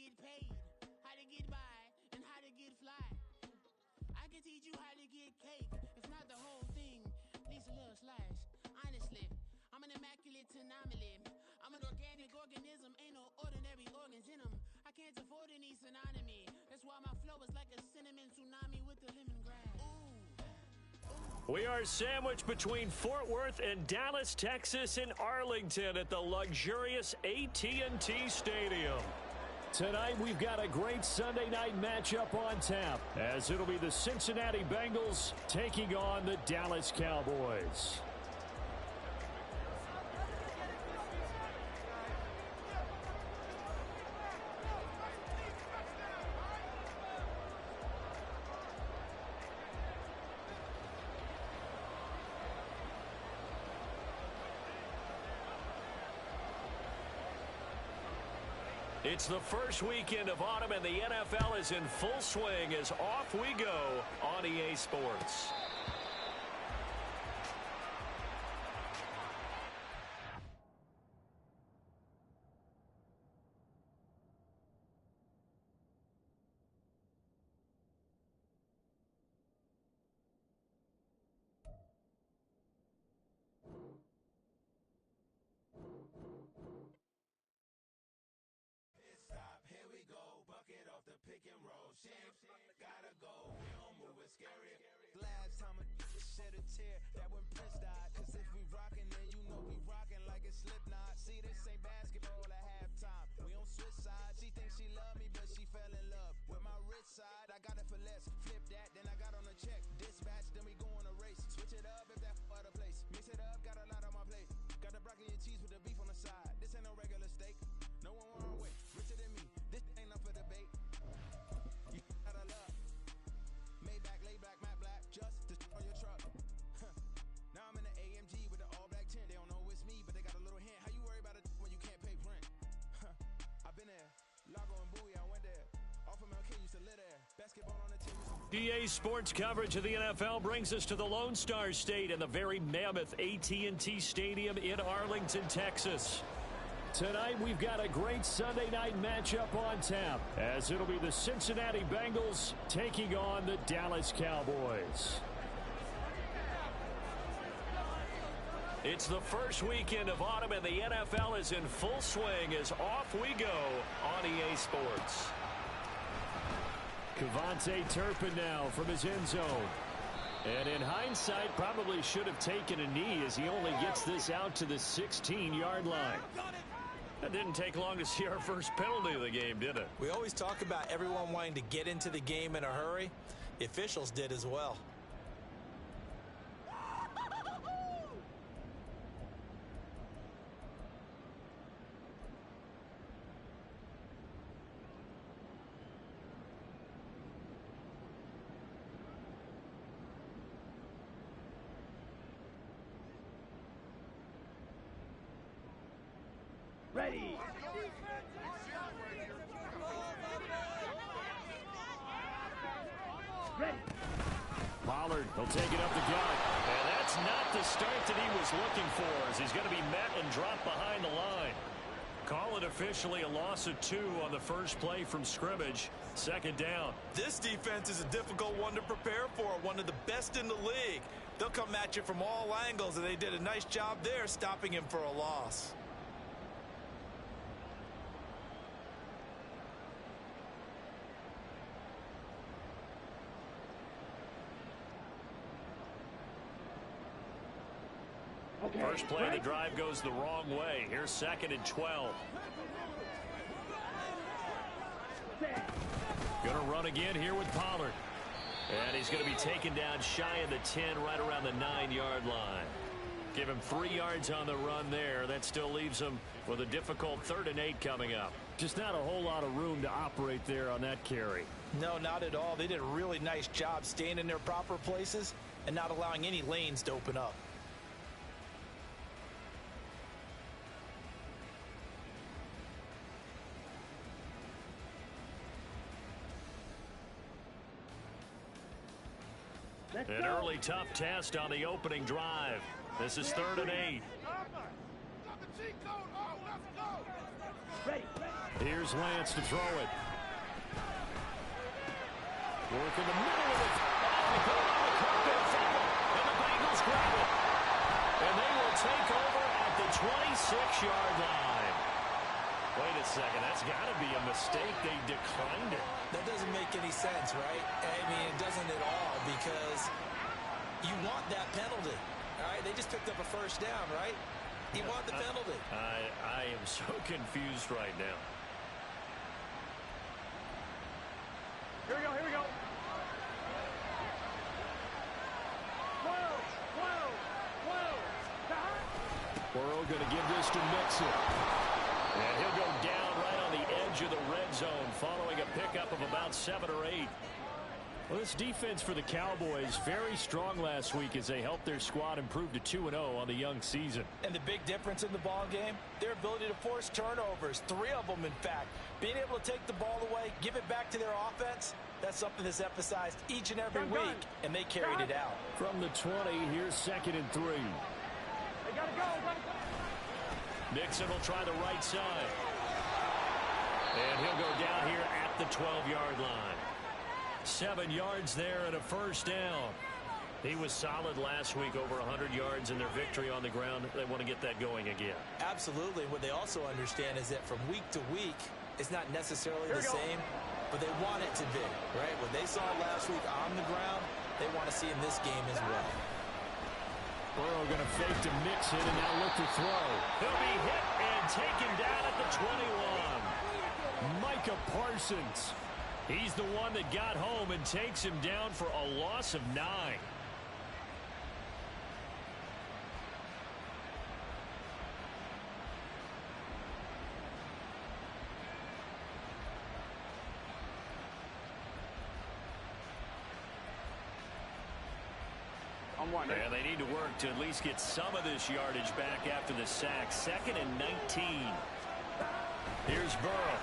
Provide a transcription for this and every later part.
get paid, how to get by, and how to get fly. I can teach you how to get cake, if not the whole thing, at least a little slice. Honestly, I'm an immaculate anomaly. I'm an organic organism, ain't no ordinary organs in them. I can't afford any synonymy. That's why my flow is like a cinnamon tsunami with the lemongrass. Ooh. We are sandwiched between Fort Worth and Dallas, Texas, and Arlington at the luxurious AT&T Stadium. Tonight, we've got a great Sunday night matchup on tap, as it'll be the Cincinnati Bengals taking on the Dallas Cowboys. It's the first weekend of autumn, and the NFL is in full swing as off we go on EA Sports. Gotta go, we don't move it scary. Last time a shed a tear, that when Prince died. Cause if we rockin', then you know we rockin' like a Slipknot. See, this ain't basketball at halftime. We on switch sides. She thinks she love me, but she fell in love with my rich side. I got it for less. Flip that, then I got on a check. Dispatch, then we go on a race. Switch it up if that other place. Mix it up, got a lot on my plate. Got the broccoli and cheese with the beef on the side. This ain't no regular steak. No one want our way. Richer than me. This ain't up for debate. You gotta love. Maybach, lay back, matte black, just to on your truck. Now I'm in the AMG with the all black tint. They don't know it's me, but they got a little hint. How you worry about it when you can't pay rent? I've been there. Lago and Bowie, I went there. Off of MLK, used to live there. Basketball on the team. EA Sports coverage of the NFL brings us to the Lone Star State and the very mammoth AT&T Stadium in Arlington, Texas. Tonight, we've got a great Sunday night matchup on tap, as it'll be the Cincinnati Bengals taking on the Dallas Cowboys. It's the first weekend of autumn, and the NFL is in full swing as off we go on EA Sports. Kevontae Turpin now from his end zone. And in hindsight, probably should have taken a knee as he only gets this out to the 16-yard line. That didn't take long to see our first penalty of the game, did it? We always talk about everyone wanting to get into the game in a hurry. The officials did as well. Ready. Ready. Pollard, he'll take it up the gut. And that's not the start that he was looking for, as he's going to be met and dropped behind the line. Call it officially a loss of 2 on the first play from scrimmage. Second down. This defense is a difficult one to prepare for, one of the best in the league. They'll come at you from all angles, and they did a nice job there stopping him for a loss. Okay. First play of the drive goes the wrong way. Here's 2nd and 12. Going to run again here with Pollard. And he's going to be taken down shy of the 10, right around the 9-yard line. Give him 3 yards on the run there. That still leaves him with a difficult 3rd and 8 coming up. Just not a whole lot of room to operate there on that carry. No, not at all. They did a really nice job staying in their proper places and not allowing any lanes to open up. An early tough test on the opening drive. This is 3rd and 8. Ready. Here's Lance to throw it. Work in the middle of it. And the Bengals grab it. And they will take over at the 26-yard line. Wait a second. That's got to be a mistake. They declined it. That doesn't make any sense, right? I mean, it doesn't at all, because you want that penalty. All right, they just picked up a first down, right? You want the penalty. I am so confused right now. Here we go, here we go. Burrow going to give this to Mixon. And he'll go down right on the edge of the red zone following a pickup of about 7 or 8. Well, this defense for the Cowboys very strong last week as they helped their squad improve to 2-0 on the young season. And the big difference in the ball game, their ability to force turnovers, 3 of them in fact. Being able to take the ball away, give it back to their offense, that's something that's emphasized each and every week, and they carried it out. From the 20, here's 2nd and 3. They gotta go. Nixon will try the right side. And he'll go down here at the 12-yard line. 7 yards there and a first down. He was solid last week, over 100 yards in their victory on the ground. They want to get that going again. Absolutely. What they also understand is that from week to week, it's not necessarily the same, but they want it to be, right? What they saw last week on the ground, they want to see in this game as well. Burrow going to fake to Mixon and now look to throw. He'll be hit and taken down at the 21. Micah Parsons. He's the one that got home and takes him down for a loss of 9. And they need to work to at least get some of this yardage back after the sack. 2nd and 19. Here's Burrow.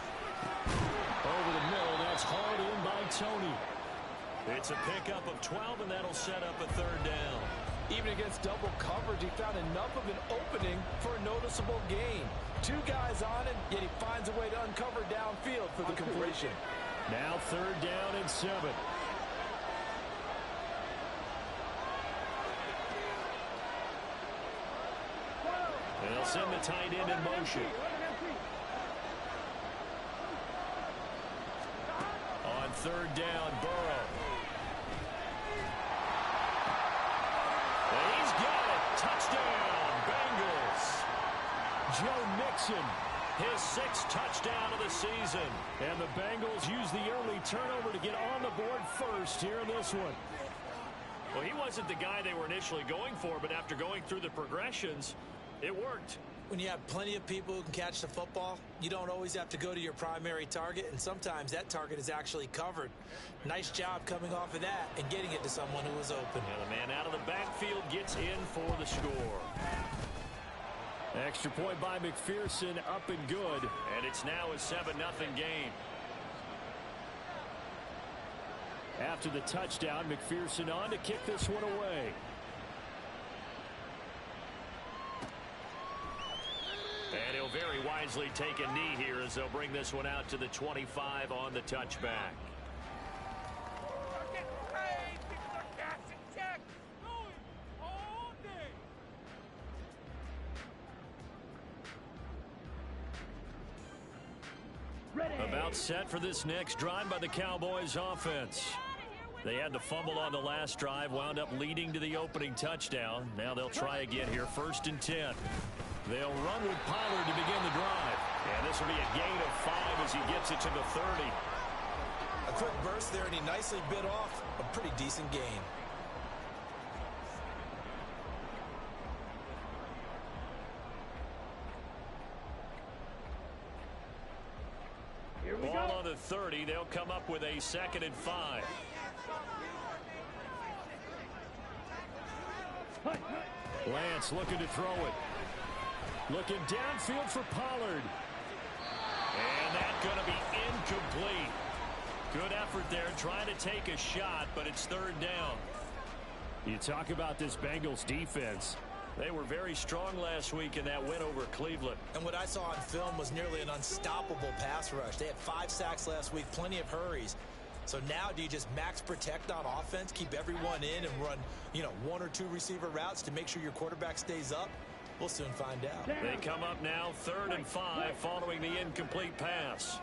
Over the middle, that's hauled in by Tony. It's a pickup of 12, and that'll set up a 3rd down. Even against double coverage, he found enough of an opening for a noticeable gain. 2 guys on it, yet he finds a way to uncover downfield for the completion. Now 3rd down and 7. And they'll send the tight end in motion. On 3rd down, Burrow. And he's got it. Touchdown, Bengals. Joe Mixon. His 6th touchdown of the season. And the Bengals use the early turnover to get on the board first here in this one. Well, he wasn't the guy they were initially going for, but after going through the progressions, it worked. When you have plenty of people who can catch the football, you don't always have to go to your primary target, and sometimes that target is actually covered. Nice job coming off of that and getting it to someone who was open. And the man out of the backfield gets in for the score. Extra point by McPherson, up and good. And it's now a 7-0 game. After the touchdown, McPherson on to kick this one away. And he'll very wisely take a knee here as they'll bring this one out to the 25 on the touchback. About set for this next drive by the Cowboys offense. They had the fumble on the last drive, wound up leading to the opening touchdown. Now they'll try again here, 1st and 10. They'll run with Pollard to begin the drive. And this will be a gain of 5 as he gets it to the 30. A quick burst there, and he nicely bit off a pretty decent gain. Ball on the 30. They'll come up with a 2nd and 5. Lance looking to throw it. Looking downfield for Pollard. And that's going to be incomplete. Good effort there, trying to take a shot, but it's 3rd down. You talk about this Bengals defense. They were very strong last week in that win over Cleveland. And what I saw on film was nearly an unstoppable pass rush. They had 5 sacks last week, plenty of hurries. So now do you just max protect on offense, keep everyone in and run, 1 or 2 receiver routes to make sure your quarterback stays up? We'll soon find out. They come up now 3rd and 5 following the incomplete pass.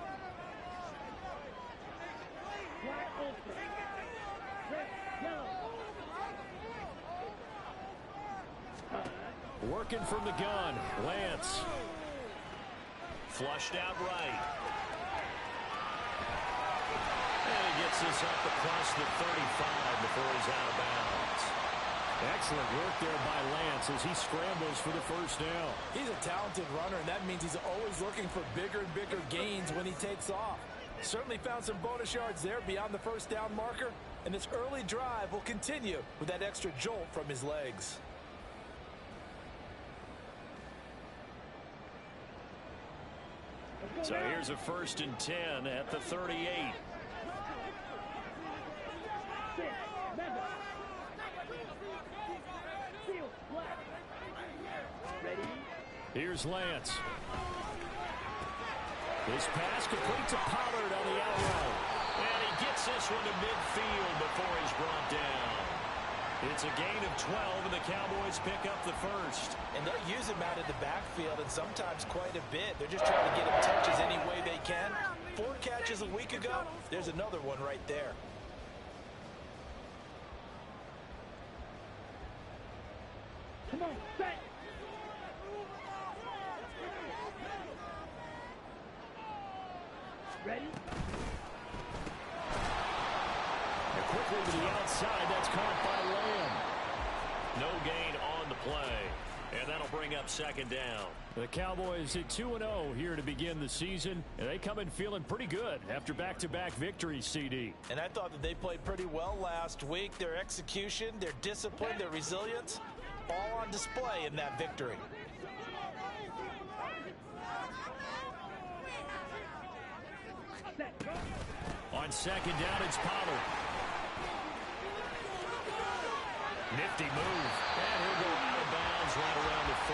Working from the gun, Lance. Flushed out right. And he gets this up across the 35 before he's out of bounds. Excellent work there by Lance as he scrambles for the first down. He's a talented runner, and that means he's always looking for bigger and bigger gains when he takes off. Certainly found some bonus yards there beyond the first down marker, and this early drive will continue with that extra jolt from his legs. So here's a 1st and 10 at the 38. Here's Lance. This pass complete to Pollard on the out route. And he gets this one to midfield before he's brought down. It's a gain of 12, and the Cowboys pick up the first. And they'll use him out of the backfield, and sometimes quite a bit. They're just trying to get him touches any way they can. 4 catches a week ago. There's another one right there. Come on, set. Ready? And quickly to the outside, that's caught by Lamb. No gain on the play, and that'll bring up 2nd down. The Cowboys at 2-0 here to begin the season, and they come in feeling pretty good after back-to-back victories, CD. And I thought that they played pretty well last week. Their execution, their discipline, their resilience, all on display in that victory. On 2nd down, it's Pollard. Nifty move. And he'll go out of bounds right around the 40.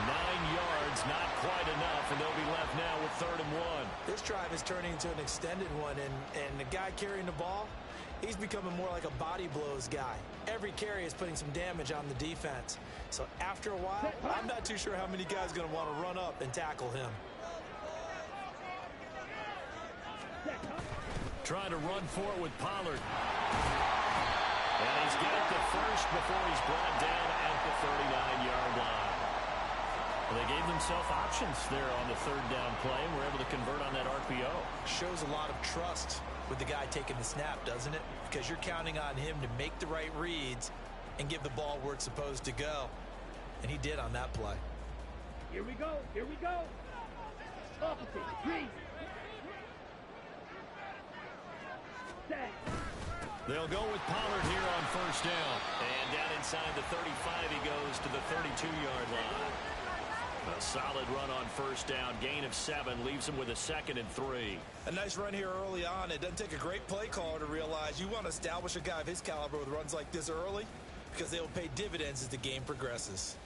9 yards, not quite enough, and they'll be left now with 3rd and 1. This drive is turning into an extended one, and the guy carrying the ball, he's becoming more like a body blows guy. Every carry is putting some damage on the defense. So after a while, I'm not too sure how many guys are going to want to run up and tackle him. Trying to run for it with Pollard. And he's got the first before he's brought down at the 39-yard line. Well, they gave themselves options there on the 3rd down play and were able to convert on that RPO. Shows a lot of trust with the guy taking the snap, doesn't it? Because you're counting on him to make the right reads and give the ball where it's supposed to go. And he did on that play. Here we go. Here we go. Opposite. Green. Set. They'll go with Pollard here on 1st down. And down inside the 35, he goes to the 32-yard line. A solid run on 1st down. Gain of 7 leaves him with a 2nd and 3. A nice run here early on. It doesn't take a great play caller to realize you want to establish a guy of his caliber with runs like this early because they will pay dividends as the game progresses.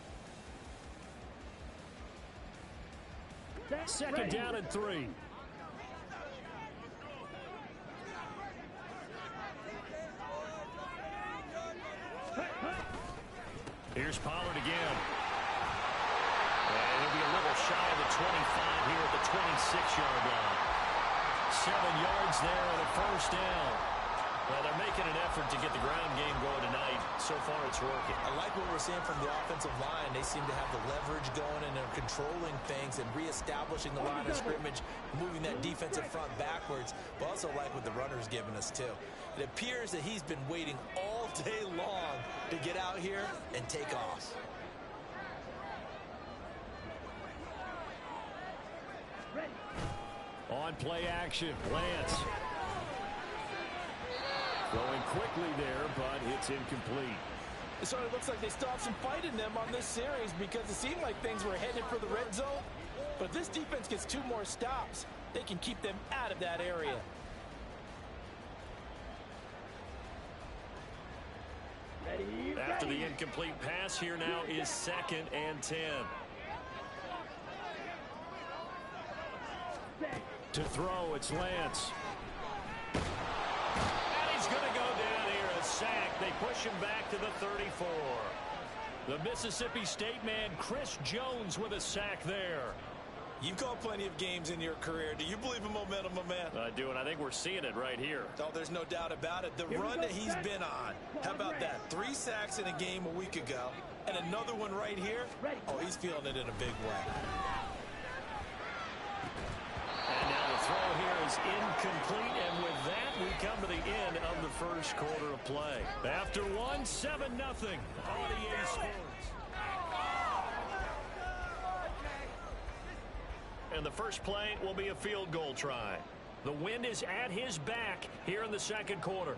2nd down and 3. Here's Pollard again. And he'll be a little shy of the 25 here at the 26-yard line. 7 yards there and a 1st down. Well, they're making an effort to get the ground game going tonight. So far, it's working. I like what we're seeing from the offensive line. They seem to have the leverage going, and they're controlling things and reestablishing the line of scrimmage, moving that defensive front backwards. But also like what the runner's giving us, too. It appears that he's been waiting all day long to get out here and take off. On play action, Lance. Going quickly there, but it's incomplete. It sort of looks like they still have some fight in them on this series because it seemed like things were headed for the red zone. But if this defense gets 2 more stops, they can keep them out of that area. Ready? After After the incomplete pass, here now is 2nd and 10. To throw, it's Lance. And he's going to go down here, a sack. They push him back to the 34. The Mississippi State man, Chris Jones, with a sack there. You've called plenty of games in your career. Do you believe in momentum, my man? I do, and I think we're seeing it right here. Oh, there's no doubt about it. The run that he's been on. How about that? 3 sacks in a game a week ago, and another one right here. Oh, he's feeling it in a big way. And now the throw here is incomplete, and with that, we come to the end of the first quarter of play. After one, 7-0 on EA Sports. And the first play will be a field goal try. The wind is at his back here in the second quarter.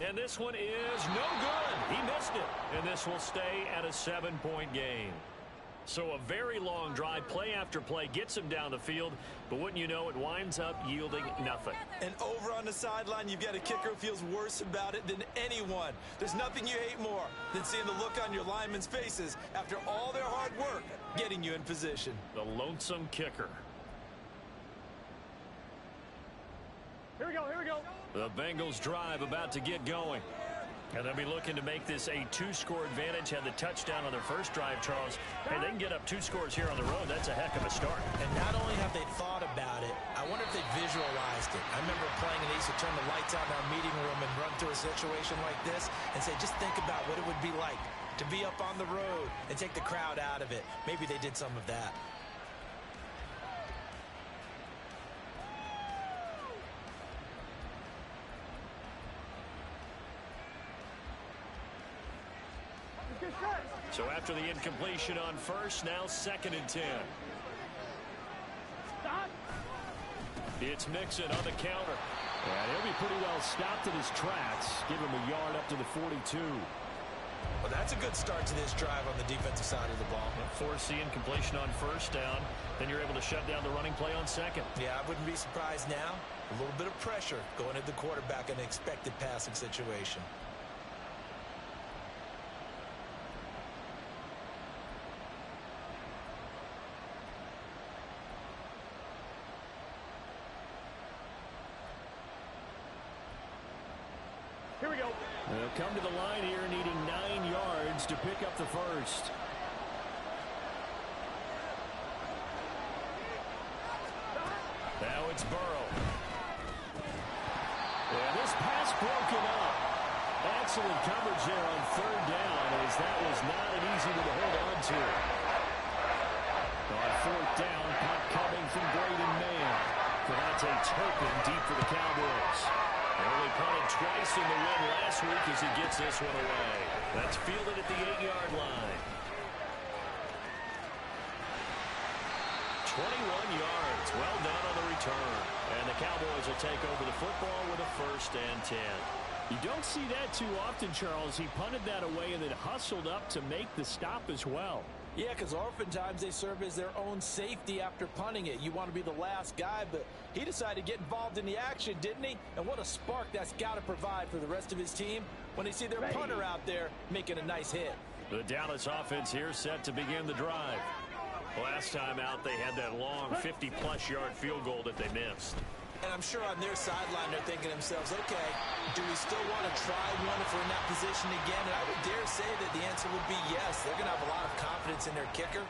And this one is no good. He missed it. And this will stay at a 7-point game. So a very long drive, play after play, gets him down the field. But wouldn't you know, it winds up yielding nothing. And over on the sideline, you've got a kicker who feels worse about it than anyone. There's nothing you hate more than seeing the look on your linemen's faces after all their hard work getting you in position. The lonesome kicker. Here we go, here we go. The Bengals drive about to get going. And they'll be looking to make this a 2-score advantage. Had the touchdown on their first drive, Charles. Hey, they can get up 2 scores here on the road. That's a heck of a start. And not only have they thought about it, I wonder if they visualized it. I remember playing, and they used to turn the lights out in our meeting room and run through a situation like this and say, just think about what it would be like to be up on the road and take the crowd out of it. Maybe they did some of that. So after the incompletion on first, now 2nd and 10. It's Mixon on the counter. And he'll be pretty well stopped in his tracks. Give him a yard up to the 42. Well, that's a good start to this drive on the defensive side of the ball. Force the incompletion on first down. Then you're able to shut down the running play on second. Yeah, I wouldn't be surprised now. A little bit of pressure going at the quarterback in an expected passing situation. Here we go. They'll come to the line here needing 9 yards to pick up the first. Now it's Burrow. And this pass broken up. Excellent coverage there on 3rd down, as that was not an easy one to hold on to. On 4th down, punt coming from Braden Mann. Devontae Turpin deep for the Cowboys. They only punted twice in the win last week as he gets this one away. That's fielded at the 8-yard line. 21 yards. Well done on the return. And the Cowboys will take over the football with a 1st and 10. You don't see that too often, Charles. He punted that away and then hustled up to make the stop as well. Yeah, because oftentimes they serve as their own safety after punting it. You want to be the last guy, but he decided to get involved in the action, didn't he? And what a spark that's got to provide for the rest of his team when they see their punter out there making a nice hit. The Dallas offense here set to begin the drive. Last time out, they had that long 50-plus yard field goal that they missed. And I'm sure on their sideline they're thinking to themselves, okay, do we still want to try one if we're in that position again? And I would dare say that the answer would be yes. They're going to have a lot of confidence in their kicker.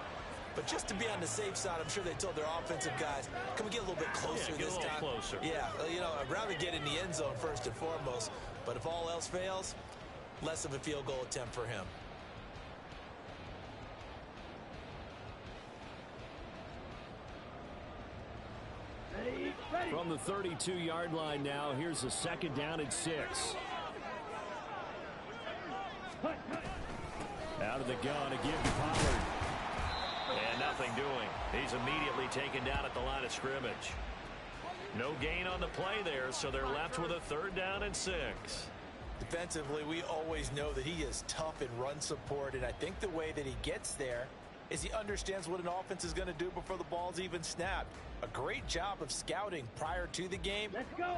But just to be on the safe side, I'm sure they told their offensive guys, can we get a little bit closer this time? Get a little closer. Yeah, you know, I'd rather get in the end zone first and foremost. But if all else fails, less of a field goal attempt for him. From the 32-yard line now, here's a 2nd down and 6. Out of the gun, a give to Pollard. And nothing doing. He's immediately taken down at the line of scrimmage. No gain on the play there, so they're left with a 3rd down and 6. Defensively, we always know that he is tough in run support, and I think the way that he gets there is he understands what an offense is going to do before the ball's even snapped. A great job of scouting prior to the game,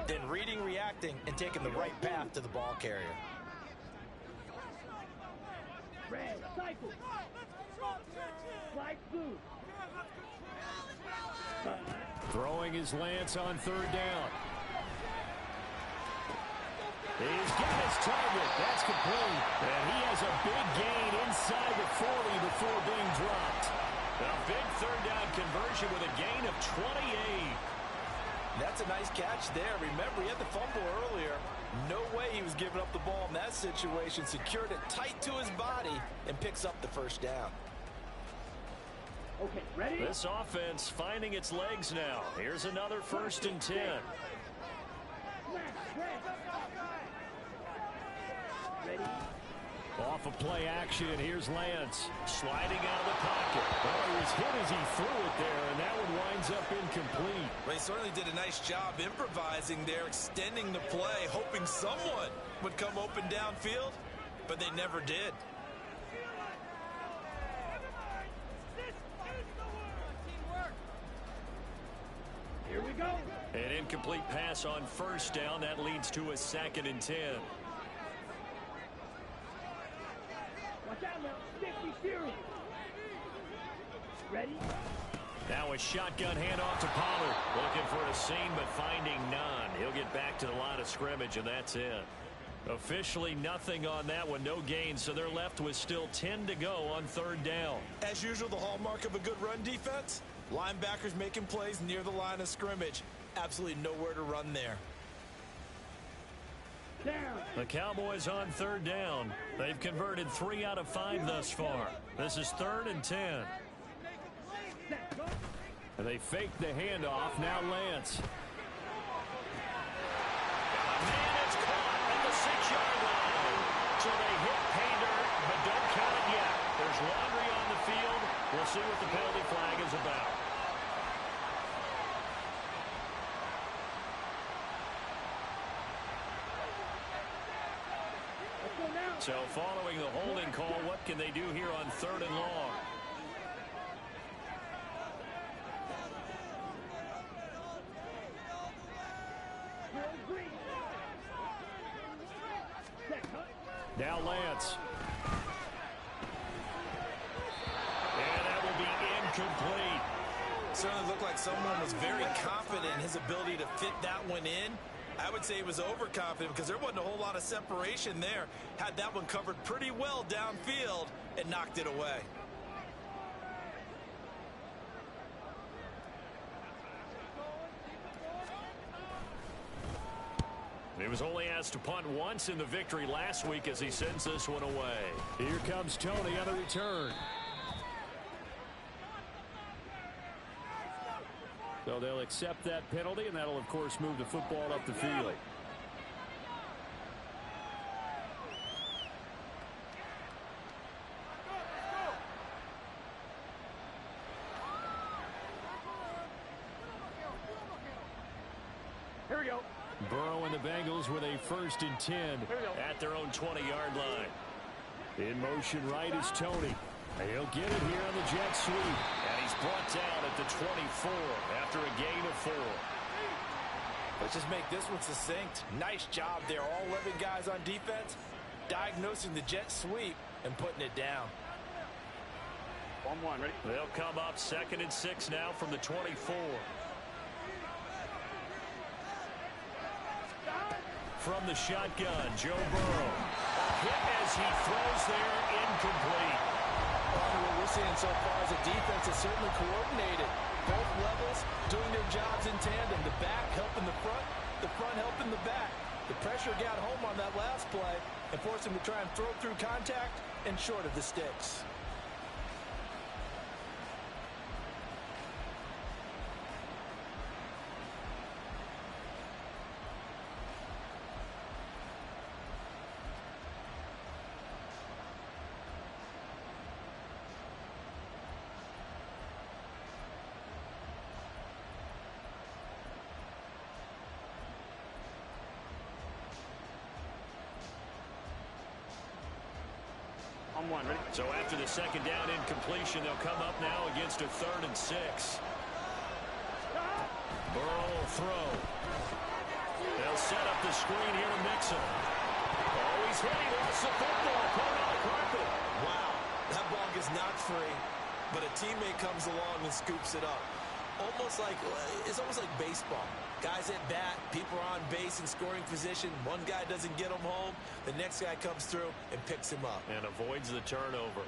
then reading, reacting, and taking the right path to the ball carrier. Red, cycle. Slide blue. Throwing his Lance on third down. He's got his target. That's complete. And he has a big gain inside the 40 before being dropped. A big third down conversion with a gain of 28. That's a nice catch there. Remember, he had the fumble earlier. No way he was giving up the ball in that situation. Secured it tight to his body and picks up the first down. Okay, ready? This offense finding its legs now. Here's another 1st and 10. Ready? Off of play action, here's Lance. Sliding out of the pocket. Oh, he was hit as he threw it there, and that one winds up incomplete. Well, he certainly did a nice job improvising there, extending the play, hoping someone would come open downfield, but they never did. Here we go. An incomplete pass on 1st down. That leads to a 2nd and 10. Watch out now. 50-0. Ready? Now a shotgun handoff to Pollard. Looking for a seam, but finding none. He'll get back to the line of scrimmage, and that's it. Officially nothing on that one. No gain, so they're left with still 10 to go on 3rd down. As usual, the hallmark of a good run defense, linebackers making plays near the line of scrimmage. Absolutely nowhere to run there. Down. The Cowboys on 3rd down. They've converted 3 out of 5 thus far. This is 3rd and 10. And they fake the handoff. Now Lance. Man, it's caught at the 6-yard line. So they hit pay dirt, but don't count it yet. There's laundry on the field. We'll see what the penalty flag is about. So following the holding call, what can they do here on 3rd and long? Now Lance. And that will be incomplete. Certainly looked like someone was very confident in his ability to fit that one in. I would say he was overconfident because there wasn't a whole lot of separation there. Had that one covered pretty well downfield and knocked it away. He was only asked to punt once in the victory last week as he sends this one away. Here comes Tony on the return. So they'll accept that penalty, and that'll, of course, move the football up the field. Here we go. Burrow and the Bengals with a 1st and 10 at their own 20-yard line. In motion right is Tony. He'll get it here on the jet sweep. And he's brought down at the 24 after a gain of 4. Let's just make this one succinct. Nice job there. All 11 guys on defense diagnosing the jet sweep and putting it down. 1-1, ready? They'll come up 2nd and 6 now from the 24. From the shotgun, Joe Burrow. A hit as he throws there, incomplete. What we're seeing so far is a defense is certainly coordinated. Both levels doing their jobs in tandem. The back helping the front helping the back. The pressure got home on that last play and forced him to try and throw through contact and short of the sticks. On one, ready? So after the second down incompletion, they'll come up now against a 3rd and 6. Burrow will throw. They'll set up the screen here to Mixon. Oh, he's hit. He lost the football. Put it on the carpet. Wow, that ball gets knocked free, but a teammate comes along and scoops it up. It's almost like baseball. Guys at bat, people are on base in scoring position. One guy doesn't get him home. The next guy comes through and picks him up. And avoids the turnover.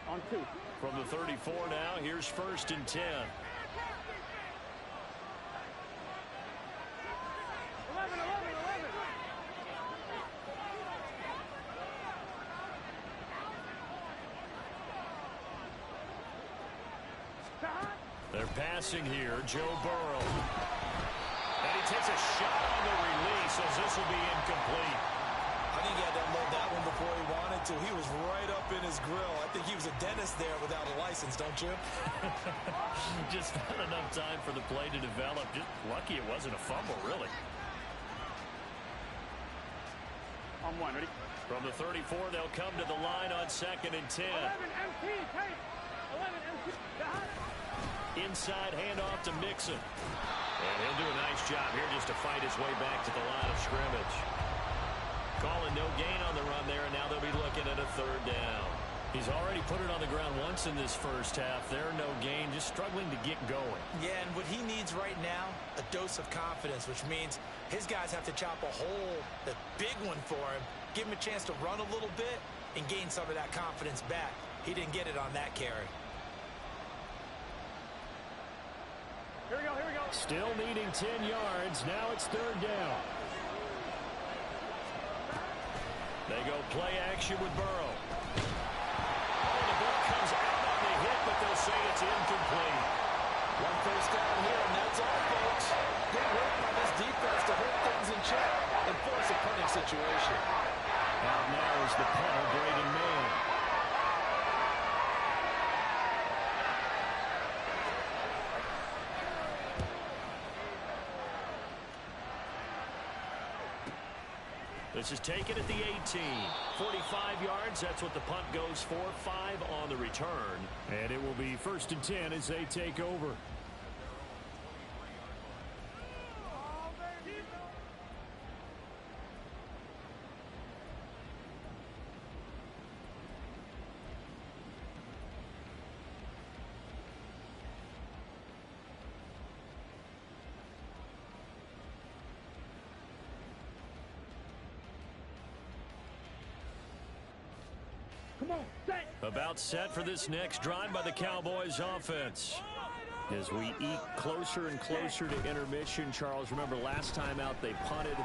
On 2. From the 34 now, here's 1st and 10. 11. They're passing here, Joe Burrow. And he takes a shot on the release as this will be incomplete. I think he had to unload that one before he wanted to. He was right up in his grill. I think he was a dentist there without a license, don't you? Just not enough time for the play to develop. Just lucky it wasn't a fumble, really. On 1, ready? From the 34, they'll come to the line on 2nd and 10. 11 MT, take. 11 MT. Inside handoff to Mixon. And he'll do a nice job here just to fight his way back to the line of scrimmage. Calling no gain on the run there, and now they'll be looking at a 3rd down. He's already put it on the ground once in this first half. There, no gain, just struggling to get going. Yeah, and what he needs right now, a dose of confidence, which means his guys have to chop a hole, a big one for him, give him a chance to run a little bit and gain some of that confidence back. He didn't get it on that carry. Here we go. Still needing 10 yards. Now it's 3rd down. They go play action with Burrow. Oh, the ball comes out on the hit, but they'll say it's incomplete. 1 first down here, and that's all, folks. Good work by this defense to hold things in check and force a punting situation. Out now is the punter, Braden Mann. This is taken at the 18. 45 yards, that's what the punt goes for. 5 on the return. And it will be 1st and 10 as they take over. About set for this next drive by the Cowboys offense. As we eke closer and closer to intermission, Charles, remember last time out they punted.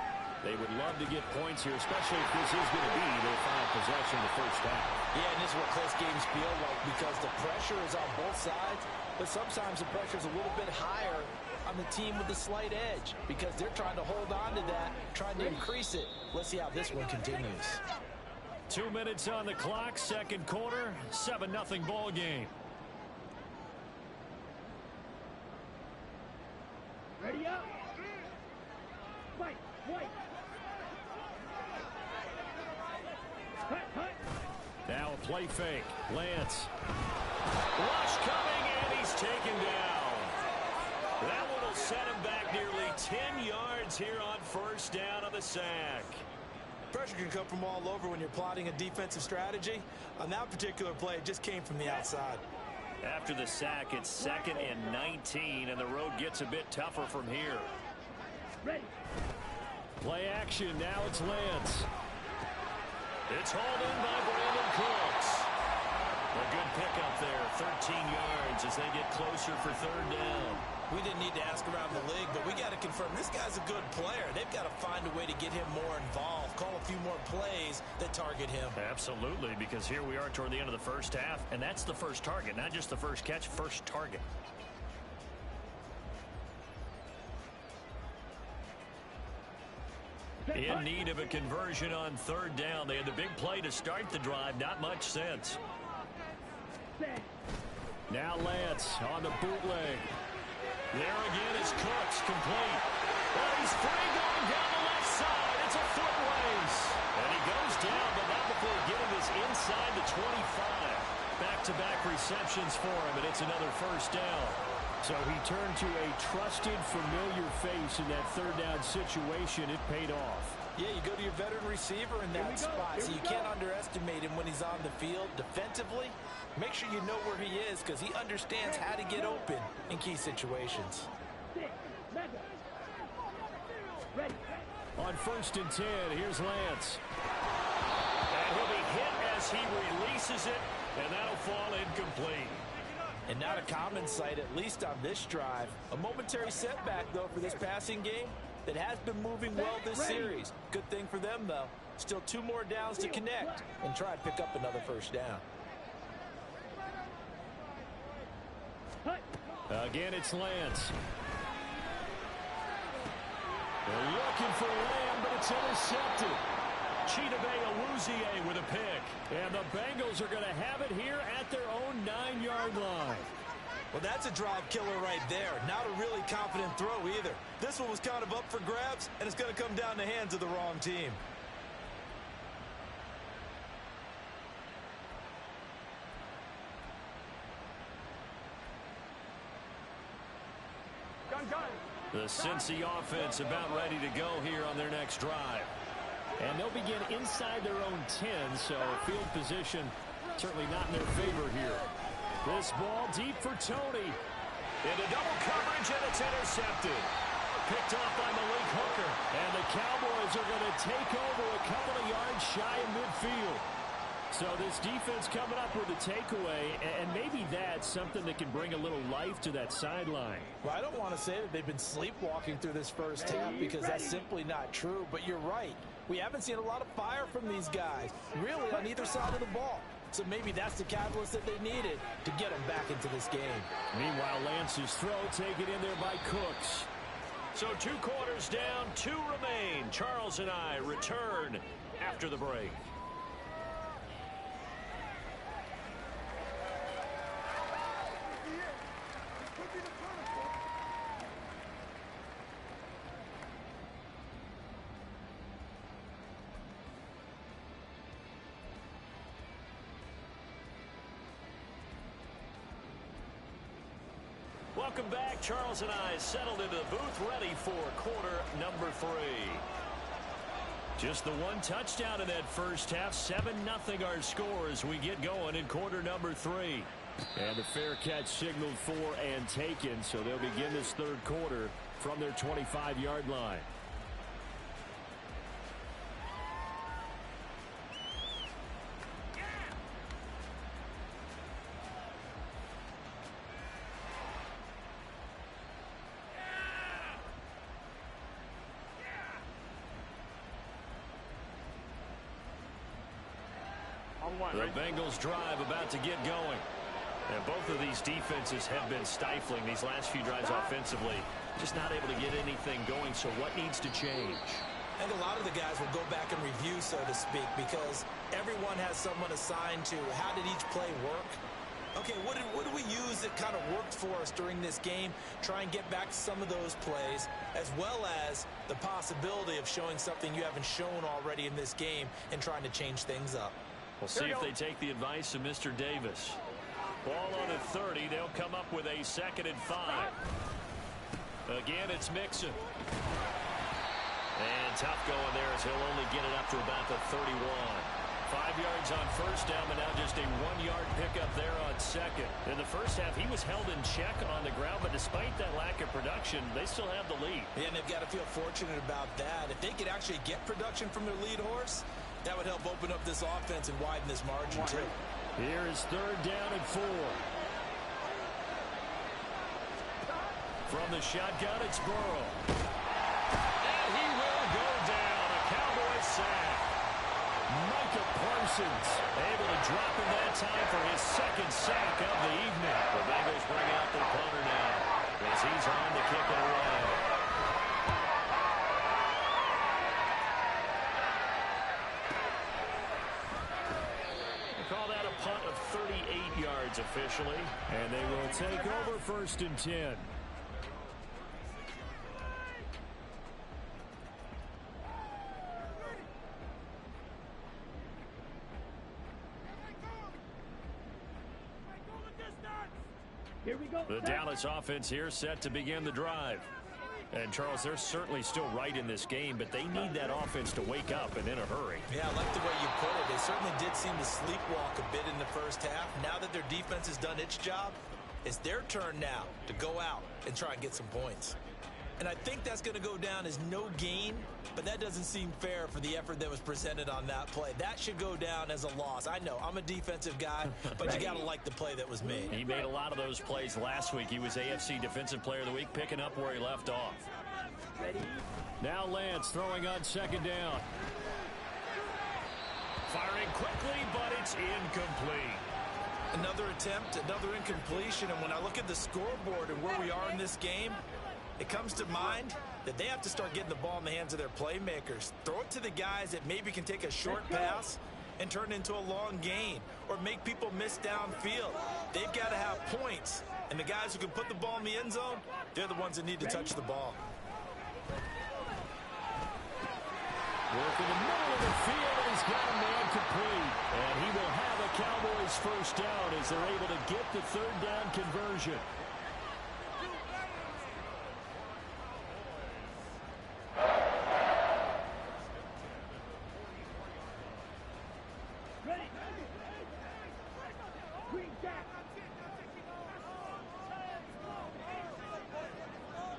They would love to get points here, especially if this is going to be their final possession of the first half. Yeah, and this is what close games feel like because the pressure is on both sides, but sometimes the pressure is a little bit higher on the team with the slight edge because they're trying to hold on to that, trying to increase it. Let's see how this one continues. 2 minutes on the clock, second quarter, 7-0 ball game. Ready up. Fight. Now a play fake. Lance. Rush coming, and he's taken down. That one will set him back nearly 10 yards here on 1st down on the sack. Pressure can come from all over when you're plotting a defensive strategy. On that particular play, it just came from the outside. After the sack, it's 2nd and 19, and the road gets a bit tougher from here. Ready. Play action. Now it's Lance. It's hauled in by Brandon Cooks. A good pickup there, 13 yards as they get closer for 3rd down. We didn't need to ask around the league, but we got to confirm this guy's a good player. They've got to find a way to get him more involved, call a few more plays that target him. Absolutely, because here we are toward the end of the first half, and that's the first target, not just the first catch, first target. In need of a conversion on 3rd down. They had the big play to start the drive, not much sense. Now Lance on the bootleg. There again is Cooks, complete. Oh, he's free going down the left side. It's a foot race. And he goes down, but not before getting this inside the 25. Back-to-back receptions for him, and it's another first down. So he turned to a trusted, familiar face in that third down situation. It paid off. Yeah, you go to your veteran receiver in that spot, so you can't underestimate him when he's on the field defensively. Make sure you know where he is because he understands how to get open in key situations. On 1st and 10, here's Lance. And he'll be hit as he releases it, and that'll fall incomplete. And not a common sight, at least on this drive. A momentary setback, though, for this passing game that has been moving well this series. Good thing for them, though. Still 2 more downs to connect and try and pick up another first down. Again, it's Lance. They're looking for Lamb, but it's intercepted. Chidobe Awuzie with a pick. And the Bengals are going to have it here at their own 9-yard line. Well, that's a drive killer right there. Not a really confident throw either. This one was kind of up for grabs, and it's going to come down the hands of the wrong team. The Cincy offense about ready to go here on their next drive. And they'll begin inside their own 10, so field position certainly not in their favor here. This ball deep for Tony. Into double coverage, and it's intercepted. Picked off by Malik Hooker. And the Cowboys are going to take over a couple of yards shy of midfield. So this defense coming up with a takeaway, and maybe that's something that can bring a little life to that sideline. Well, I don't want to say that they've been sleepwalking through this first half because that's simply not true, but you're right. We haven't seen a lot of fire from these guys, really, on either side of the ball. So maybe that's the catalyst that they needed to get them back into this game. Meanwhile, Lance's throw taken in there by Cooks. So 2 quarters down, 2 remain. Charles and I return after the break. Welcome back. Charles and I settled into the booth ready for quarter number 3. Just the 1 touchdown in that first half. 7-0 our score as we get going in quarter number 3. And the fair catch signaled for and taken, so they'll begin this third quarter from their 25-yard line. The Bengals drive about to get going. And both of these defenses have been stifling these last few drives offensively. Just not able to get anything going, so what needs to change? I think a lot of the guys will go back and review, so to speak, because everyone has someone assigned to how did each play work. Okay, what did we use that kind of worked for us during this game? Try and get back to some of those plays, as well as the possibility of showing something you haven't shown already in this game and trying to change things up. We'll see if they take the advice of Mr. Davis. Ball on at 30. They'll come up with a 2nd and 5. Again, it's Mixon. And tough going there as he'll only get it up to about the 31. 5 yards on first down, but now just a 1-yard pickup there on second. In the first half, he was held in check on the ground, but despite that lack of production, they still have the lead. Yeah, and they've got to feel fortunate about that. If they could actually get production from their lead horse, that would help open up this offense and widen this margin, too. Here is 3rd down and 4. From the shotgun, it's Burrow. And he will go down. A Cowboy sack. Micah Parsons able to drop him that time for his 2nd sack of the evening. The Bengals bring out their punter now as he's on to kick it away. Call that a punt of 38 yards officially. And they will take over 1st and 10. Here we go. The Dallas offense here set to begin the drive. And, Charles, they're certainly still right in this game, but they need that offense to wake up and in a hurry. Yeah, I like the way you put it. They certainly did seem to sleepwalk a bit in the first half. Now that their defense has done its job, it's their turn now to go out and try and get some points. And I think that's going to go down as no gain, but that doesn't seem fair for the effort that was presented on that play. That should go down as a loss. I know, I'm a defensive guy, but you got to like the play that was made. He made a lot of those plays last week. He was AFC Defensive Player of the Week, picking up where he left off. Ready? Now Lance throwing on second down. Firing quickly, but it's incomplete. Another attempt, another incompletion, and when I look at the scoreboard and where we are in this game, it comes to mind that they have to start getting the ball in the hands of their playmakers. Throw it to the guys that maybe can take a short pass and turn it into a long gain or make people miss downfield. They've got to have points, and the guys who can put the ball in the end zone, they're the ones that need to touch the ball. Work in the middle of the field, and he's got a man complete. And he will have a Cowboys first down as they're able to get the third down conversion. Ready? Green jack.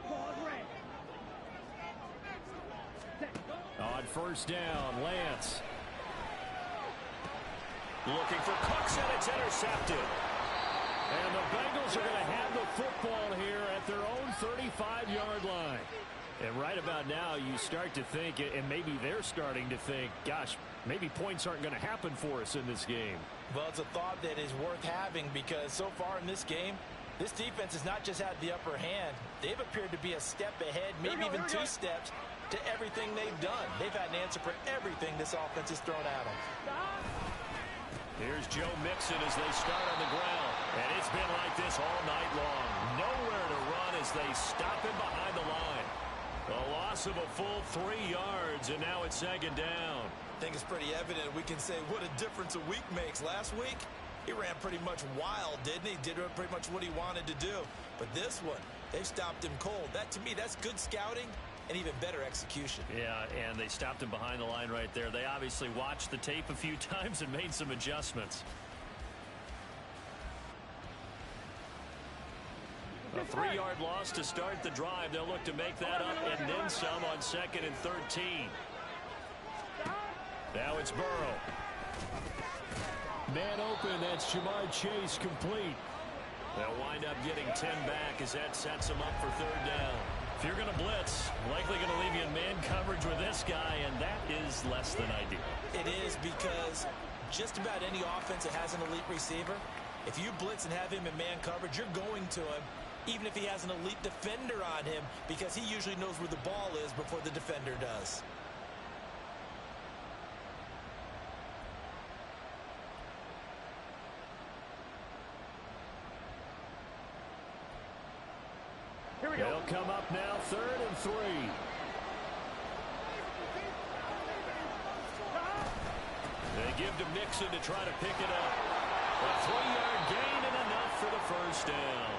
Ball red. On first down, Lance. Looking for Cooks, and it's intercepted. And the Bengals are going to have the football here at their own 35-yard line. And right about now, you start to think, and maybe they're starting to think, gosh, maybe points aren't going to happen for us in this game. Well, it's a thought that is worth having because so far in this game, this defense has not just had the upper hand. They've appeared to be a step ahead, maybe even two steps to everything they've done. They've had an answer for everything this offense has thrown at them. Here's Joe Mixon as they start on the ground. And it's been like this all night long. Nowhere to run as they stop him behind the line. A loss of a full 3 yards, and now it's second down. I think it's pretty evident we can say what a difference a week makes. Last week, he ran pretty much wild, didn't he? Did pretty much what he wanted to do. But this one, they've stopped him cold. That, to me, that's good scouting and even better execution. Yeah, and they stopped him behind the line right there. They obviously watched the tape a few times and made some adjustments. A 3-yard loss to start the drive. They'll look to make that up and then some on 2nd and 13. Now it's Burrow. Man open, that's Jamar Chase complete. They'll wind up getting 10 back as that sets them up for third down. If you're going to blitz, likely going to leave you in man coverage with this guy, and that is less than ideal. It is because just about any offense that has an elite receiver, if you blitz and have him in man coverage, you're going to him, even if he has an elite defender on him, because he usually knows where the ball is before the defender does. Here we go. They'll come up now, 3rd and 3. They give to Mixon to try to pick it up. A 3-yard gain and enough for the first down.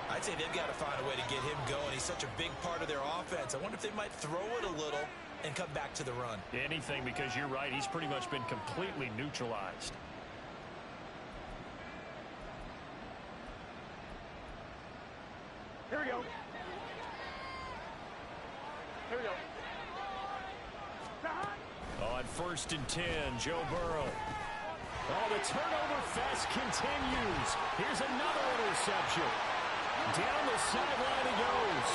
I'd say they've got to find a way to get him going. He's such a big part of their offense. I wonder if they might throw it a little and come back to the run. Anything, because you're right. He's pretty much been completely neutralized. Here we go. Here we go. On 1st and 10, Joe Burrow. Oh, the turnover fest continues. Here's another interception. Down the sideline he goes.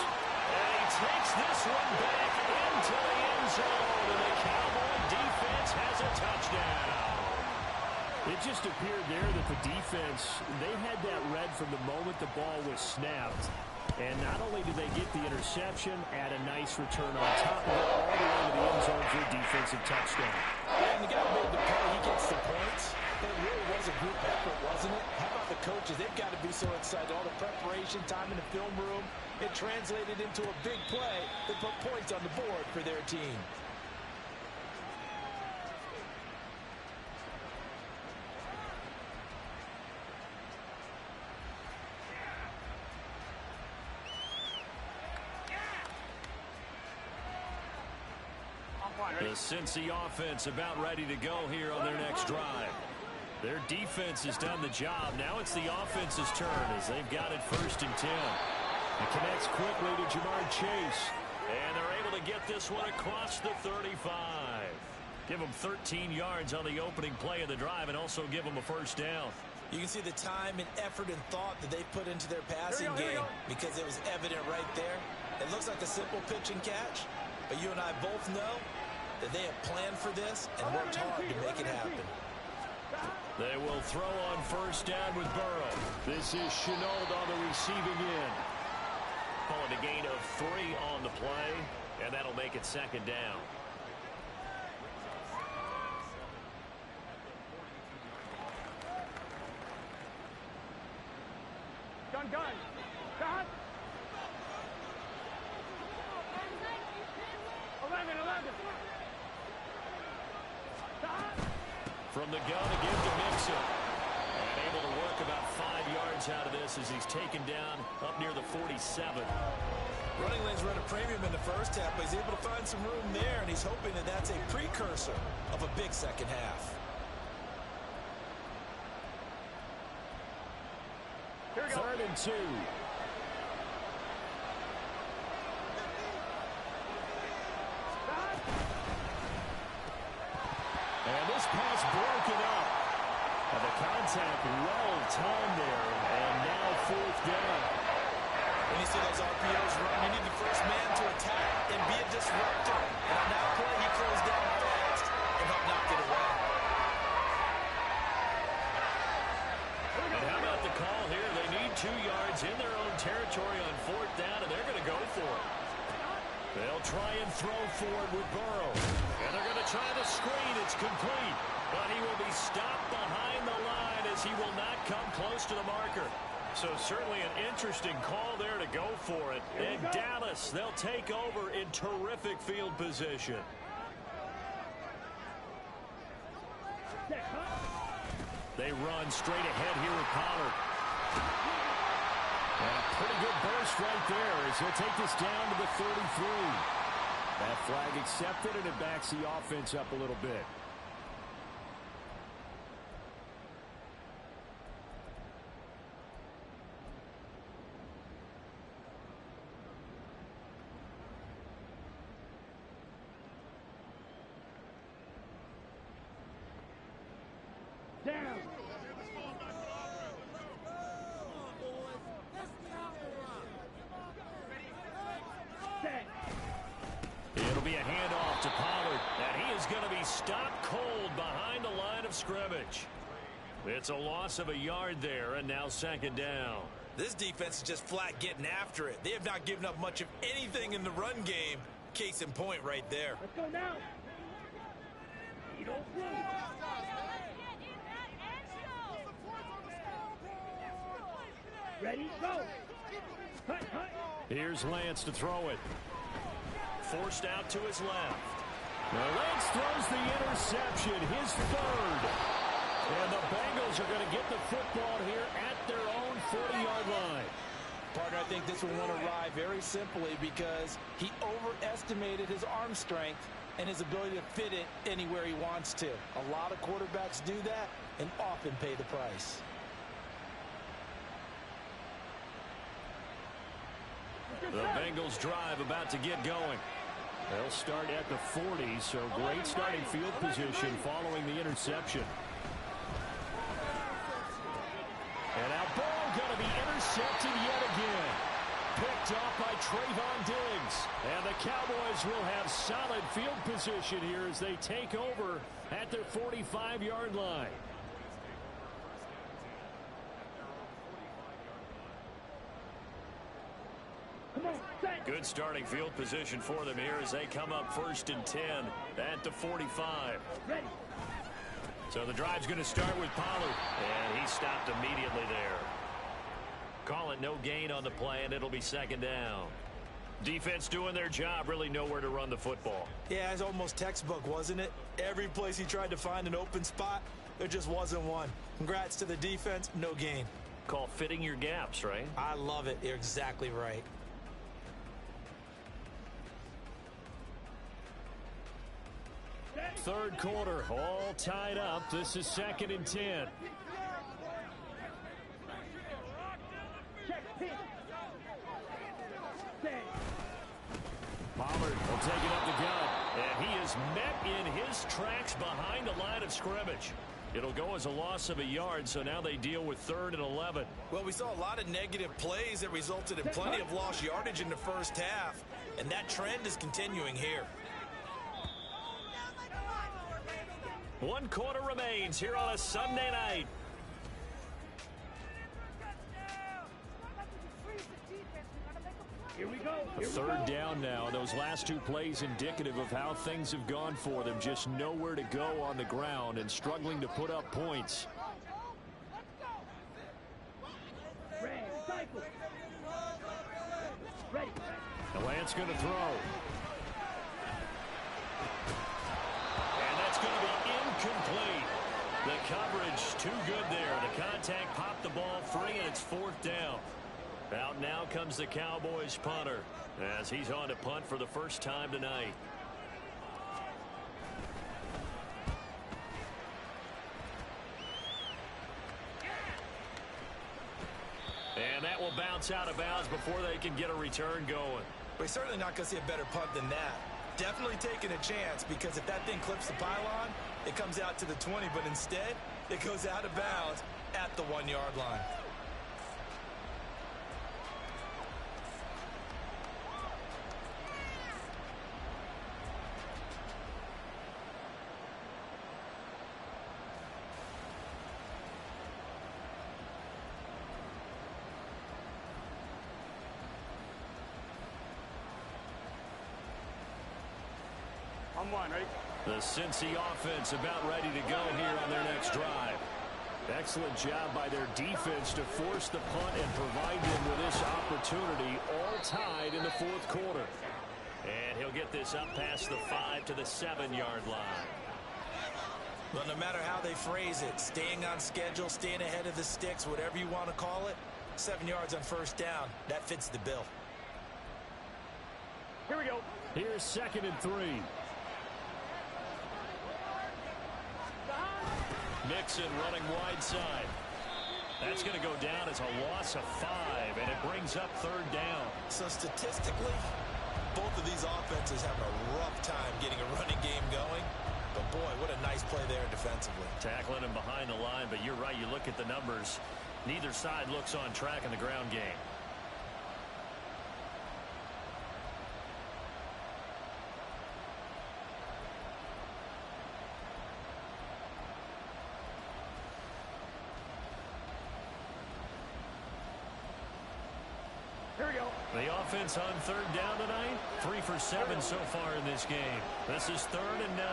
And he takes this one back into the end zone. And the Cowboy defense has a touchdown. It just appeared there that the defense, they had that read from the moment the ball was snapped. And not only did they get the interception, add a nice return on top of it, all the way to the end zone for a defensive touchdown. And the guy made the play, he gets the points. But it really was a group effort, wasn't it? How about the coaches? They've got to be so excited. All the preparation, time in the film room, it translated into a big play that put points on the board for their team. The Cincy offense about ready to go here on their next drive. Their defense has done the job. Now it's the offense's turn as they've got it 1st and 10. It connects quickly to Jamar Chase. And they're able to get this one across the 35. Give them 13 yards on the opening play of the drive and also give them a 1st down. You can see the time and effort and thought that they put into their passing game because it was evident right there. It looks like a simple pitch and catch, but you and I both know that they have planned for this and worked hard to make it happen. They will throw on 1st down with Burrow. This is Chenault on the receiving end. Calling a gain of 3 on the play, and that'll make it 2nd down. Gun. Stop. 11. Stop. From the gun again to Mixon. And able to work about 5 yards out of this as he's taken down up near the 47. Running lanes run a premium in the first half, but he's able to find some room there, and he's hoping that that's a precursor of a big second half. 3rd and 2. And this pass broken up. And the contact well timed there. And now 4th down. When you see those RPOs run, you need the first man to attack and be a disruptor. And on that play, he closed down fast and helped knock it away. And how about the call here? They need 2 yards in their own territory on 4th down, and they're going to go for it. They'll try and throw for it with Burrow. And they're going to try the screen. It's complete. But he will be stopped behind the line as he will not come close to the marker. So certainly an interesting call there to go for it. And Dallas, they'll take over in terrific field position. They run straight ahead here with Pollard. And a pretty good burst right there as he'll take this down to the 33. That flag accepted, and it backs the offense up a little bit. Down. It'll be a handoff to Pollard, and he is going to be stopped cold behind the line of scrimmage. It's a loss of a yard there, and now 2nd down. This defense is just flat getting after it. They have not given up much of anything in the run game. Case in point right there. Let's go now. You don't play. Ready, go. Hut. Here's Lance to throw it. Forced out to his left. Now Lance throws the interception, his 3rd. And the Bengals are going to get the football here at their own 40-yard line. Partner, I think this one went awry very simply because he overestimated his arm strength and his ability to fit it anywhere he wants to. A lot of quarterbacks do that and often pay the price. The Bengals drive about to get going. They'll start at the 40, so great starting field position following the interception. And now ball going to be intercepted yet again. Picked off by Trayvon Diggs. And the Cowboys will have solid field position here as they take over at their 45-yard line. Good starting field position for them here as they come up 1st and 10 at the 45. Ready. So the drive's going to start with Pollard, and he stopped immediately there. Call it no gain on the play, and it'll be 2nd down. Defense doing their job, really nowhere to run the football. Yeah, it's almost textbook, wasn't it? Every place he tried to find an open spot, there just wasn't one. Congrats to the defense, no gain. Call fitting your gaps, right? I love it. You're exactly right. Third quarter, all tied up. This is 2nd and 10. Pollard will take it up the gut, and he is met in his tracks behind the line of scrimmage. It'll go as a loss of a yard, so now they deal with 3rd and 11. Well, we saw a lot of negative plays that resulted in plenty of lost yardage in the first half, and that trend is continuing here. 1 quarter remains here on a Sunday night. Here we go. A third down now. Those last 2 plays indicative of how things have gone for them. Just nowhere to go on the ground and struggling to put up points. Ready. And Lance going to throw. And that's going to be incomplete. The coverage too good there. The contact popped the ball free, and it's 4th down. Out now comes the Cowboys punter as he's on to punt for the first time tonight. And that will bounce out of bounds before they can get a return going. We're certainly not going to see a better punt than that. Definitely taking a chance, because if that thing clips the pylon, it comes out to the 20, but instead it goes out of bounds at the 1-yard line. On 1, ready? The Cincy offense about ready to go here on their next drive. Excellent job by their defense to force the punt and provide them with this opportunity, all tied in the 4th quarter. And he'll get this up past the 5 to the 7-yard line. Well, no matter how they phrase it, staying on schedule, staying ahead of the sticks, whatever you want to call it, 7 yards on 1st down, that fits the bill. Here we go. Here's 2nd and 3. Mixon running wide side. That's going to go down as a loss of 5, and it brings up 3rd down. So statistically, both of these offenses having a rough time getting a running game going. But boy, what a nice play there defensively. Tackling him behind the line, but you're right. You look at the numbers. Neither side looks on track in the ground game. Here we go. The offense on 3rd down tonight, 3 for 7 so far in this game. This is 3rd and 9.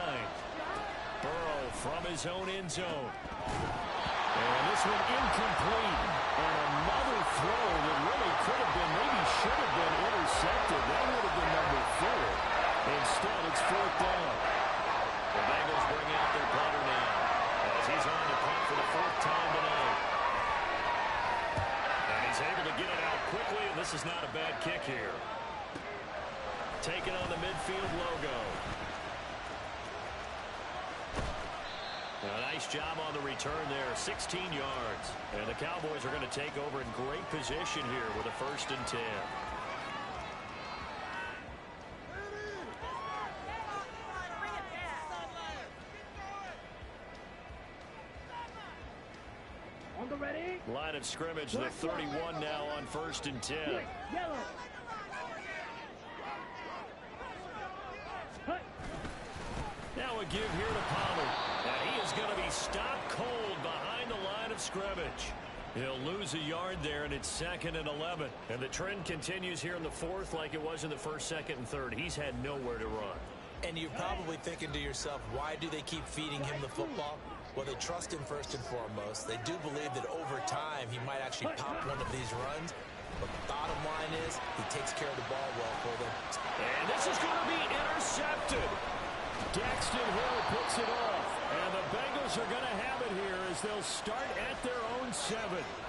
Burrow from his own end zone. And this one incomplete. And another throw that really could have been, maybe should have been intercepted. That would have been number 4. Instead, it's 4th down. The Bengals bring out their punter now as he's on to punt for the 4th time tonight. And he's able to get it out quickly, and this is not a bad kick here. Taking on the midfield logo. A nice job on the return there, 16 yards. And the Cowboys are going to take over in great position here with a 1st and 10. On the ready. Line of scrimmage, the 31 now on 1st and 10. Yellow. Cut. Now a give here to Pollard. And he is going to be stopped cold behind the line of scrimmage. He'll lose a yard there, and it's 2nd and 11. And the trend continues here in the 4th like it was in the 1st, 2nd, and 3rd. He's had nowhere to run. And you're probably thinking to yourself, why do they keep feeding him the football? Well, they trust him first and foremost. They do believe that over time he might actually pop one of these runs. But the bottom line is he takes care of the ball well for them. And this is going to be intercepted. Daxton Hill puts it off. And the Bengals Cowboys are going to have it here as they'll start at their own 7.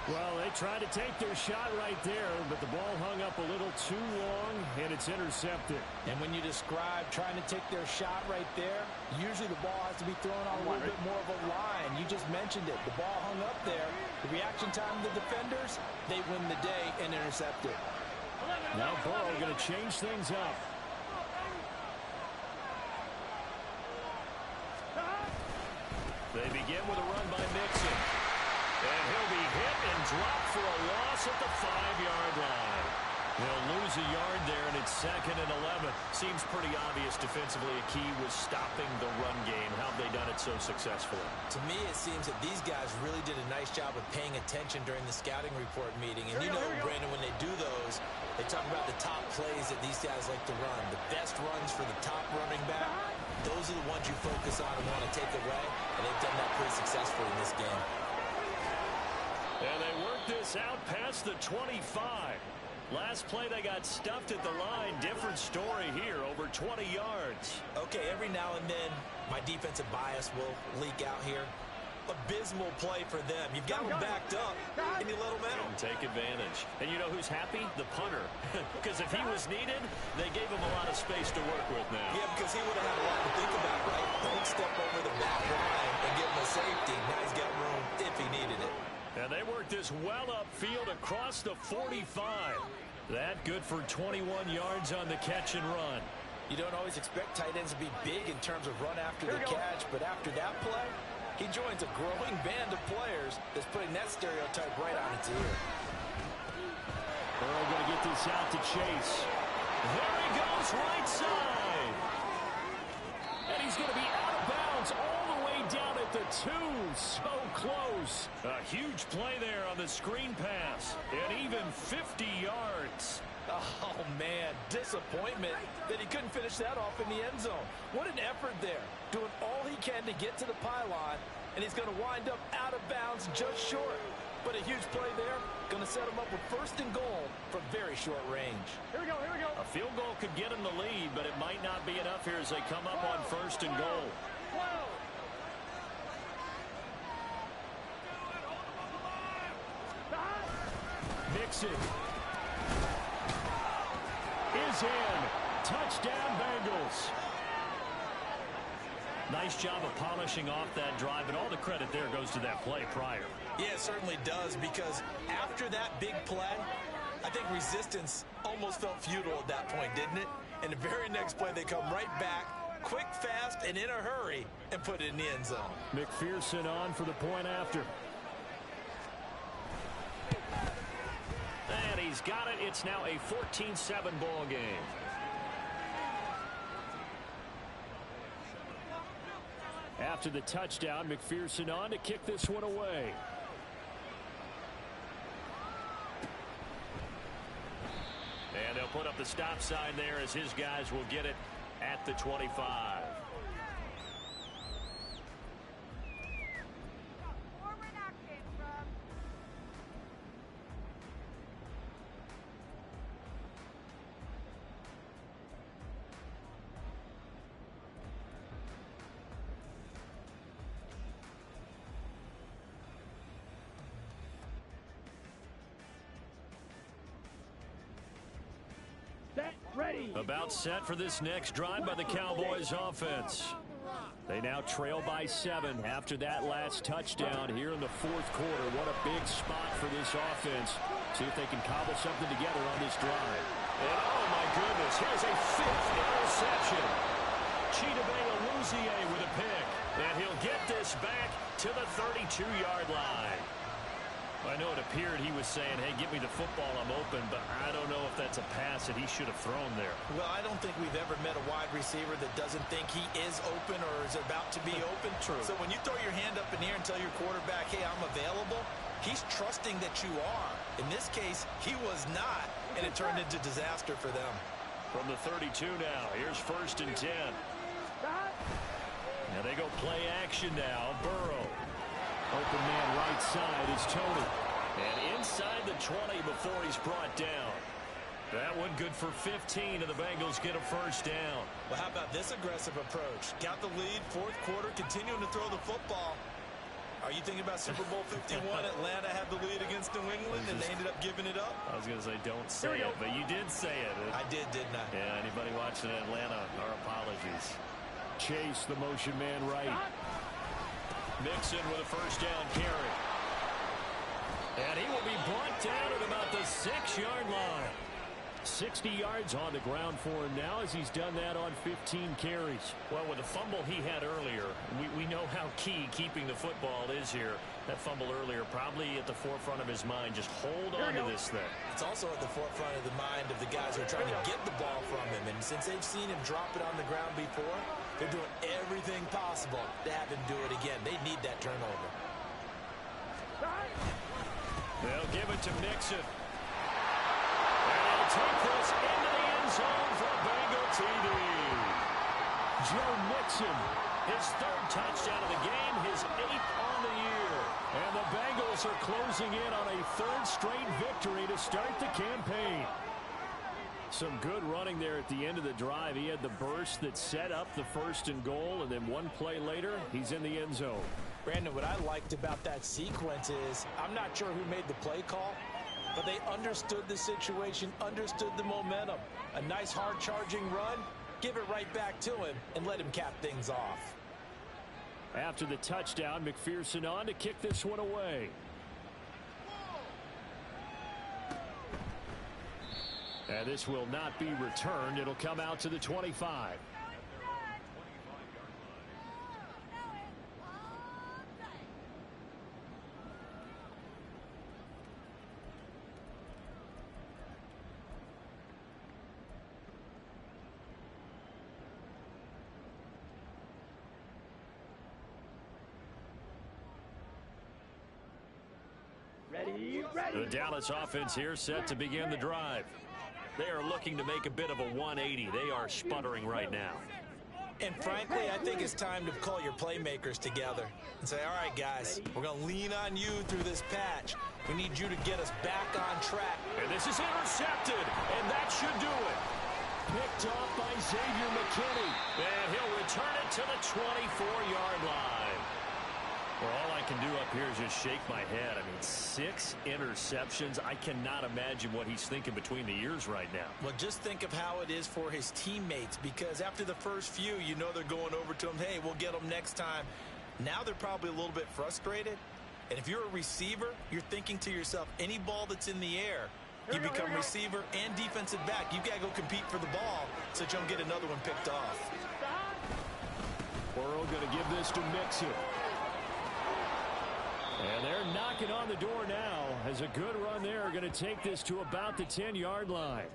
Well, they tried to take their shot right there, but the ball hung up a little too long, and it's intercepted. And when you describe trying to take their shot right there, usually the ball has to be thrown on a little bit more of a line. You just mentioned it. The ball hung up there. The reaction time of the defenders, they win the day and intercept it. Now Burrow going to change things up. They begin with a run by Mixon. And he'll be hit and dropped for a loss at the 5-yard line. They'll lose a yard there, and it's 2nd and 11. Seems pretty obvious defensively a key was stopping the run game. How have they done it so successfully? To me, it seems that these guys really did a nice job of paying attention during the scouting report meeting. And you know, Brandon, when they do those, they talk about the top plays that these guys like to run. The best runs for the top running back, those are the ones you focus on and want to take away. And they've done that pretty successfully in this game. And they work this out past the 25. Last play, they got stuffed at the line. Different story here, over 20 yards. Okay, every now and then, my defensive bias will leak out here. Abysmal play for them. You've got them backed up, and you let them out. And take advantage. And you know who's happy? The punter. Because if he was needed, they gave him a lot of space to work with now. Yeah, because he would have had a lot to think about, right? Don't step over the back line and give him a safety. Now he's got room if he needed it. And they work this well upfield across the 45. That good for 21 yards on the catch and run. You don't always expect tight ends to be big in terms of run after the catch, but after that play, he joins a growing band of players that's putting that stereotype right on its ear. Burrow going to get this out to Chase. There he goes, right side. And he's going to be out of bounds all the way down at the 2. So close. A huge play there on the screen pass. And even 50 yards. Oh, man, disappointment that he couldn't finish that off in the end zone. What an effort there, doing all he can to get to the pylon, and he's going to wind up out of bounds just short. But a huge play there, going to set him up with 1st and goal from very short range. Here we go. A field goal could get him the lead, but it might not be enough here as they come up on 1st and goal. Mixon is in. Touchdown, Bengals. Nice job of polishing off that drive, and all the credit there goes to that play prior. Yeah, it certainly does, because after that big play, I think resistance almost felt futile at that point, didn't it? And the very next play, they come right back, quick, fast, and in a hurry, and put it in the end zone. McPherson on for the point after. And he's got it. It's now a 14-7 ball game. After the touchdown, McPherson on to kick this one away. And they'll put up the stop sign there as his guys will get it at the 25. About set for this next drive by the Cowboys offense. They now trail by 7 after that last touchdown here in the 4th quarter. What a big spot for this offense. See if they can cobble something together on this drive. And oh my goodness, here's a 5th interception. Chidobe Awuzie with a pick. And he'll get this back to the 32-yard line. I know it appeared he was saying, hey, give me the football, I'm open, but I don't know if that's a pass that he should have thrown there. Well, I don't think we've ever met a wide receiver that doesn't think he is open or is about to be open. True. So when you throw your hand up in the air and tell your quarterback, hey, I'm available, he's trusting that you are. In this case, he was not, and it turned into disaster for them. From the 32 now, here's 1st and 10. Now they go play action now. Burrow. Open man right side is Tony. And inside the 20 before he's brought down. That one good for 15, and the Bengals get a 1st down. Well, how about this aggressive approach? Got the lead, 4th quarter, continuing to throw the football. Are you thinking about Super Bowl 51? Atlanta had the lead against New England, and they ended up giving it up? I was going to say don't say it, but you did say it. I did, didn't I? Yeah, anybody watching Atlanta, our apologies. Chase, the motion man right. Mixon with a first down carry. And he will be brought down at about the 6-yard line. 60 yards on the ground for him now as he's done that on 15 carries. Well, with the fumble he had earlier, we know how key keeping the football is here. That fumble earlier probably at the forefront of his mind. Just hold on to this thing. It's also at the forefront of the mind of the guys who are trying to get the ball from him. And since they've seen him drop it on the ground before, they're doing everything possible to have him do it again. They need that turnover. They'll give it to Mixon. Take this into the end zone for a Bengal TD. Joe Mixon, his 3rd touchdown of the game, his 8th on the year. And the Bengals are closing in on a 3rd straight victory to start the campaign. Some good running there at the end of the drive. He had the burst that set up the 1st and goal, and then one play later, he's in the end zone. Brandon, what I liked about that sequence is I'm not sure who made the play call, but they understood the situation, understood the momentum. A nice hard-charging run, give it right back to him, and let him cap things off. After the touchdown, McPherson on to kick this one away. And this will not be returned. It'll come out to the 25. The Dallas offense here set to begin the drive. They are looking to make a bit of a 180. They are sputtering right now. And frankly, I think it's time to call your playmakers together and say, all right, guys, we're going to lean on you through this patch. We need you to get us back on track. And this is intercepted, and that should do it. Picked off by Xavier McKinney. And he'll return it to the 24-yard line. Well, all I can do up here is just shake my head. I mean, 6 interceptions. I cannot imagine what he's thinking between the ears right now. Well, just think of how it is for his teammates, because after the first few, you know they're going over to him, hey, we'll get them next time. Now they're probably a little bit frustrated. And if you're a receiver, you're thinking to yourself, any ball that's in the air, you become receiver and defensive back. You got to go compete for the ball so that you don't get another one picked off. Burrow going to give this to Mixon. And they're knocking on the door now as a good run there. Going to take this to about the 10-yard line.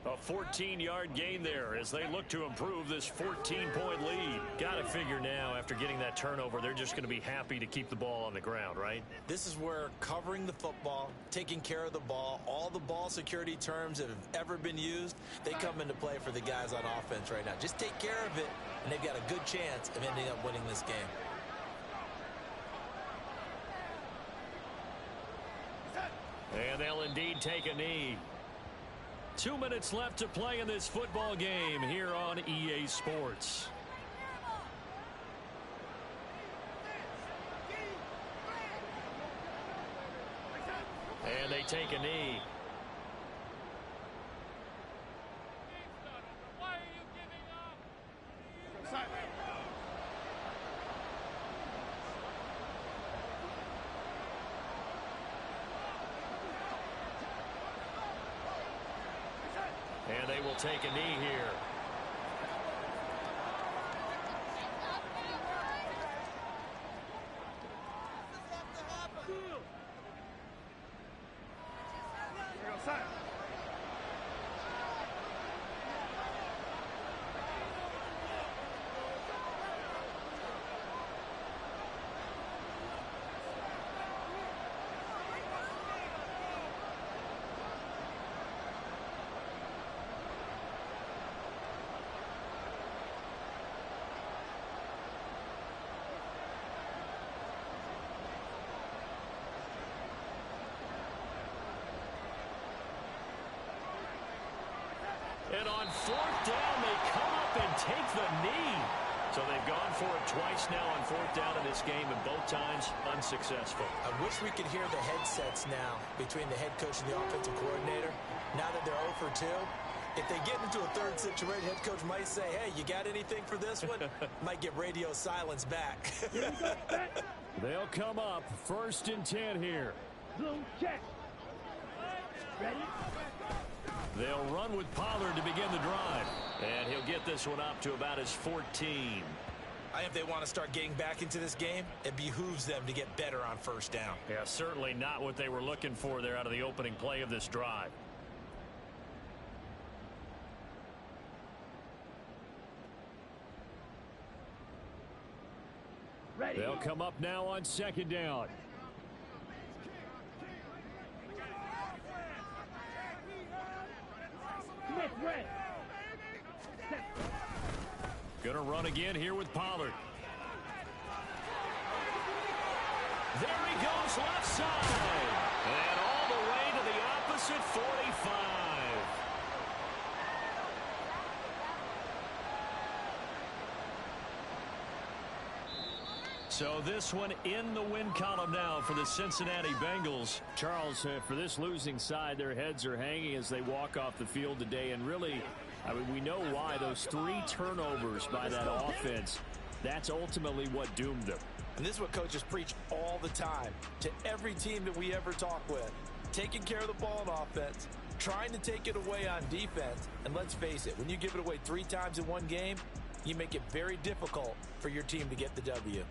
A 14-yard gain there as they look to improve this 14-point lead. Got to figure now after getting that turnover, they're just going to be happy to keep the ball on the ground, right? This is where covering the football, taking care of the ball, all the ball security terms that have ever been used, they come into play for the guys on offense right now. Just take care of it, and they've got a good chance of ending up winning this game. And they'll indeed take a knee. 2 minutes left to play in this football game here on EA Sports. And they take a knee. And they will take a knee here. And on 4th down, they come up and take the knee. So they've gone for it twice now on 4th down in this game, and both times unsuccessful. I wish we could hear the headsets now between the head coach and the offensive coordinator. Now that they're 0 for 2, if they get into a third situation, head coach might say, hey, you got anything for this one? Might get radio silence back. They'll come up 1st and 10 here. Blue check. Ready? They'll run with Pollard to begin the drive. And he'll get this one up to about his 14. If they want to start getting back into this game, it behooves them to get better on 1st down. Yeah, certainly not what they were looking for there out of the opening play of this drive. Ready. They'll come up now on 2nd down. Smith red. Gonna run again here with Pollard. There he goes left side. And all the way to the opposite 45. So this one in the win column now for the Cincinnati Bengals. Charles, for this losing side, their heads are hanging as they walk off the field today. And really, I mean, we know why. Those 3 turnovers by that offense, that's ultimately what doomed them. And this is what coaches preach all the time to every team that we ever talk with. Taking care of the ball on offense, trying to take it away on defense. And let's face it, when you give it away 3 times in one game, you make it very difficult for your team to get the W.